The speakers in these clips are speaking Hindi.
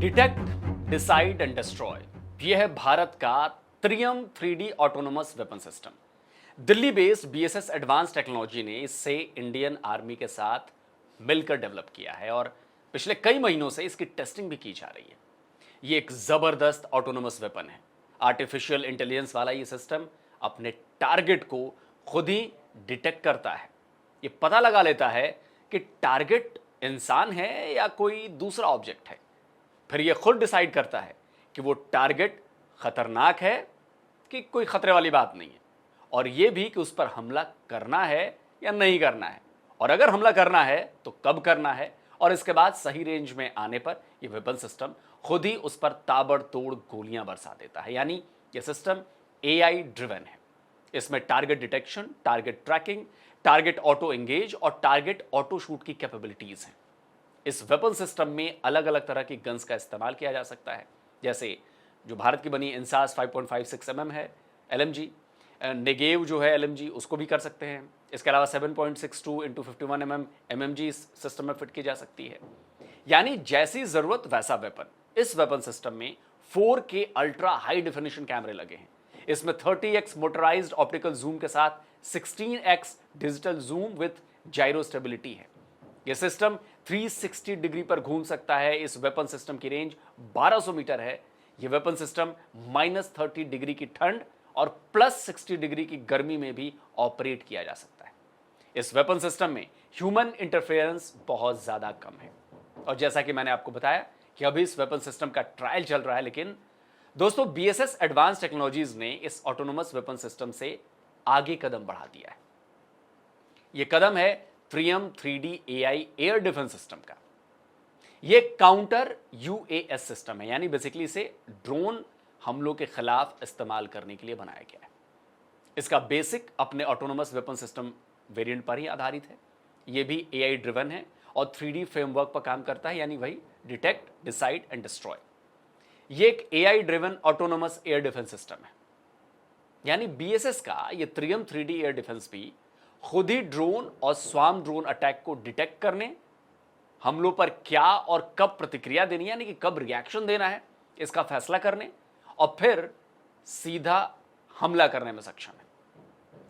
डिटेक्ट, डिसाइड एंड डिस्ट्रॉय, यह है भारत का त्रियम 3D autonomous weapon system. Delhi based BSS advance technology ने इसे इंडियन आर्मी के साथ मिलकर डेवलप किया है और पिछले कई महीनों से इसकी टेस्टिंग भी की जा रही है। ये एक जबरदस्त ऑटोनोमस वेपन है। आर्टिफिशियल इंटेलिजेंस वाला ये सिस्टम अपने टारगेट को खुद ही डिटेक्ट करता है। ये पता लगा लेता है कि टारगेट इंसान है या कोई दूसरा ऑब्जेक्ट है। फिर ये खुद डिसाइड करता है कि वो टारगेट खतरनाक है कि कोई खतरे वाली बात नहीं है, और ये भी कि उस पर हमला करना है या नहीं करना है, और अगर हमला करना है तो कब करना है, और इसके बाद सही रेंज में आने पर यह वेपन सिस्टम खुद ही उस पर ताबड़तोड़ गोलियां बरसा देता है। यानी यह सिस्टम एआई ड्रिवन है। इसमें target detection, target tracking, target auto engage और टारगेट ऑटो शूट की कैपेबिलिटीज हैं। इस वेपन सिस्टम में अलग अलग तरह की गन्स का इस्तेमाल किया जा सकता है, जैसे जो भारत की बनी इंसास 5.56 mm है एलएमजी, नेगेव जो है एलएमजी उसको भी कर सकते हैं। इसके अलावा 7.62 × 51 mm एमएमजी इस सिस्टम में फिट की जा सकती है। यानी जैसी जरूरत वैसा वेपन। इस वेपन सिस्टम में 4K अल्ट्रा हाई डेफिनेशन कैमरे लगे हैं। इसमें 30x मोटराइज्ड ऑप्टिकल जूम के साथ 16x digital zoom with gyro stability है। यह सिस्टम 360 डिग्री पर घूम सकता है। इस वेपन सिस्टम की रेंज 1200 मीटर है। यह वेपन सिस्टम -30 डिग्री की ठंड और +60 डिग्री की गर्मी में भी ऑपरेट किया जा सकता है। इस वेपन सिस्टम में ह्यूमन इंटरफेरेंस बहुत ज्यादा कम है, और जैसा कि मैंने आपको बताया कि अभी इस वेपन सिस्टम का ट्रायल चल रहा है, लेकिन दोस्तों बीएसएस एडवांस टेक्नोलॉजीज ने इस ऑटोनोमस वेपन सिस्टम से आगे कदम बढ़ा दिया है। यह कदम है त्रियम 3D AI air defence system का। यह काउंटर यूएएस सिस्टम है, यानी बेसिकली इसे ड्रोन हमलों के खिलाफ इस्तेमाल करने के लिए बनाया गया है। इसका बेसिक अपने ऑटोनोमस वेपन सिस्टम वेरिएंट पर ही आधारित है। यह भी एआई ड्रिवन है और 3D फ्रेमवर्क पर काम करता है, यानी वही डिटेक्ट, डिसाइड एंड डिस्ट्रॉय। यह एक AI driven autonomous air defence system है। यानी बीएसएस का यह त्रियम 3D एयर डिफेंस भी खुद ही ड्रोन और स्वार्म ड्रोन अटैक को डिटेक्ट करने, हमलों पर क्या और कब प्रतिक्रिया देनी, यानी कि कब रिएक्शन देना है, इसका फैसला करने और फिर सीधा हमला करने में सक्षम है।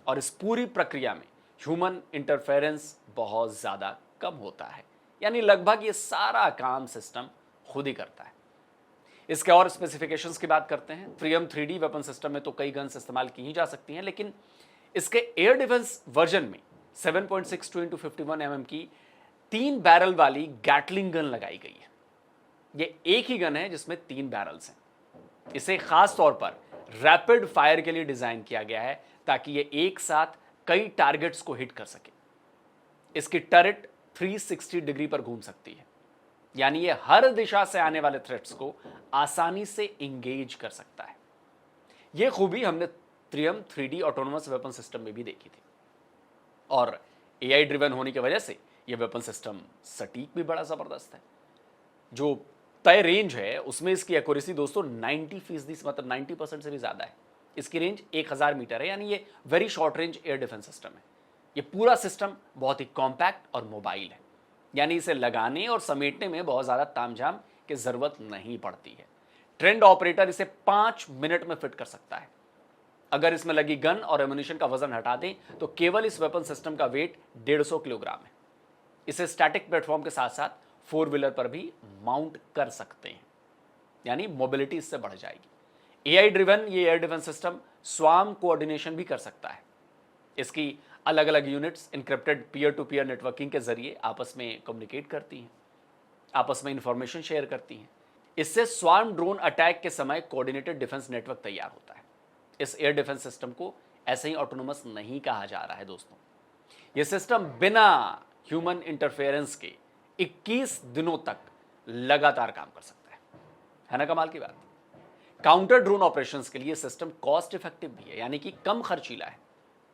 और इस पूरी प्रक्रिया में ह्यूमन इंटरफेरेंस बहुत ज्यादा कम होता है, यानी लगभग ये सारा काम सिस्टम खुद ही करता है। इसके और स्पेसिफिकेशंस की बात करते हैं। त्रियम 3D वेपन सिस्टम में तो कई गन्स इस्तेमाल की ही जा सकती हैं, लेकिन इसके एयर डिफेंस वर्जन में 7.62 × 51 mm की 3 बैरल वाली गैटलिंग गन लगाई गई है। यह एक ही गन है जिसमें 3 बैरल्स हैं। इसे खास तौर पर रैपिड फायर के लिए डिजाइन किया गया है, ताकि यह एक साथ कई टारगेट्स को हिट कर सके। इसकी टरेट 360 डिग्री पर घूम सकती है, यानी यह हर दिशा से आने वाले थ्रेट्स को आसानी से इंगेज कर सकता है। यह खूबी हमने त्रियम 3D ऑटोनोमस वेपन सिस्टम में भी देखी थी, और एआई ड्रिवन होने की वजह से यह वेपन सिस्टम सटीक भी बड़ा जबरदस्त है। जो तय रेंज है उसमें इसकी एक्यूरेसी दोस्तों 90%, मतलब 90% से भी ज्यादा है। इसकी रेंज 1000 मीटर है, यानी ये very short range air defence system है। ये पूरा सिस्टम बहुत ही कॉम्पैक्ट और मोबाइल है, यानी इसे लगाने और समेटने में बहुत ज्यादा तामझाम की जरूरत नहीं पड़ती है। ट्रेंड ऑपरेटर इसे 5 मिनट में फिट कर सकता है। अगर इसमें लगी गन और एम्यूनिशन का वजन हटा दें तो केवल इस वेपन सिस्टम का वेट 150 किलोग्राम है। इसे स्टैटिक प्लेटफॉर्म के साथ साथ 4 व्हीलर पर भी माउंट कर सकते हैं, यानी मोबिलिटी इससे बढ़ जाएगी। एआई ड्रिवन ये air defence system swarm coordination भी कर सकता है। इसकी अलग अलग units encrypted peer to peer networking के जरिए आपस में कम्युनिकेट करती हैं, आपस में इंफॉर्मेशन शेयर करती हैं। इससे स्वार्म ड्रोन अटैक के समय कोऑर्डिनेटेड डिफेंस नेटवर्क तैयार होता है। इस एयर डिफेंस सिस्टम को ऐसे ही ऑटोनोमस नहीं कहा जा रहा है दोस्तों। यह सिस्टम बिना ह्यूमन इंटरफेरेंस के 21 दिनों तक लगातार काम कर सकता है ना कमाल की बात। काउंटर ड्रोन ऑपरेशंस के लिए सिस्टम कॉस्ट इफेक्टिव भी है, यानी कि कम खर्चीला है।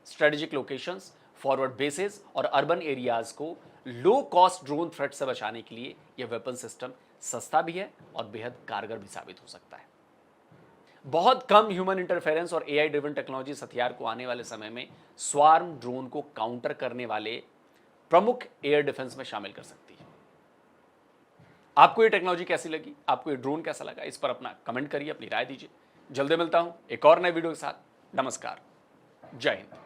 स्ट्रेटेजिक लोकेशंस, फॉरवर्ड बेसेस और अर्बन एरियाज को लो कॉस्ट ड्रोन थ्रेट से बचाने के लिए यह वेपन सिस्टम सस्ता भी है और बेहद कारगर भी साबित हो सकता है। बहुत कम ह्यूमन इंटरफेरेंस और एआई ड्रिवन टेक्नोलॉजी हथियार को आने वाले समय में स्वार्म ड्रोन को काउंटर करने वाले प्रमुख एयर डिफेंस में शामिल कर सकती है। आपको ये टेक्नोलॉजी कैसी लगी, आपको ये ड्रोन कैसा लगा, इस पर अपना कमेंट करिए, अपनी राय दीजिए। जल्दी मिलता हूं एक और नए वीडियो के साथ। नमस्कार, जय हिंद।